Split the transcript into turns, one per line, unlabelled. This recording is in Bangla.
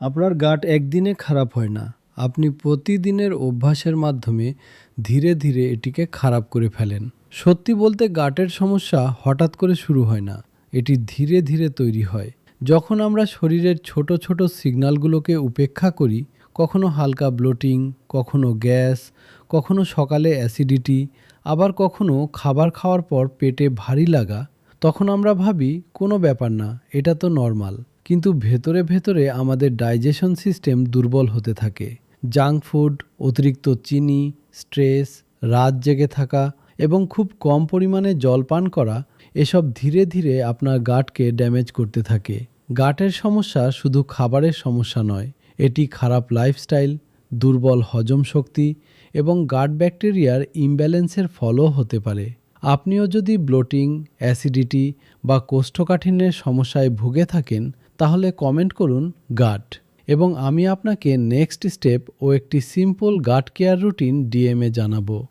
আপনার গাট একদিনে খারাপ হয় না। আপনি প্রতিদিনের অভ্যাসের মাধ্যমে ধীরে ধীরে এটিকে খারাপ করে ফেলেন। সত্যি বলতে গাটের সমস্যা হঠাৎ করে শুরু হয় না। এটি ধীরে ধীরে তৈরি হয়। যখন আমরা শরীরের ছোট ছোট সিগন্যালগুলোকে উপেক্ষা করি, কখনো হালকা ব্লোটিং, কখনো গ্যাস, কখনো সকালে অ্যাসিডিটি, আবার কখনো খাবার খাওয়ার পর পেটে ভারী লাগা, তখন আমরা ভাবি কোনো ব্যাপার না, এটা তো নর্মাল। কিন্তু ভেতরে ভেতরে আমাদের ডাইজেশন সিস্টেম দুর্বল হতে থাকে। জাঙ্ক ফুড, অতিরিক্ত চিনি, স্ট্রেস, রাত জেগে থাকা এবং খুব কম পরিমাণে জল পান করা, এসব ধীরে ধীরে আপনার গাটকে ড্যামেজ করতে থাকে। গাটের সমস্যা শুধু খাবারের সমস্যা নয়, এটি খারাপ লাইফস্টাইল, দুর্বল হজম শক্তি এবং গাট ব্যাকটেরিয়ার ইমব্যালেন্সের ফলও হতে পারে। আপনিও যদি ব্লোটিং, অ্যাসিডিটি বা কোষ্ঠকাঠিন্যের সমস্যায় ভুগে থাকেন, তাহলে কমেন্ট করুন গাট, এবং আমি আপনাকে নেক্সট স্টেপ ও একটি সিম্পল গাট কেয়ার রুটিন ডিএমএ জানাবো।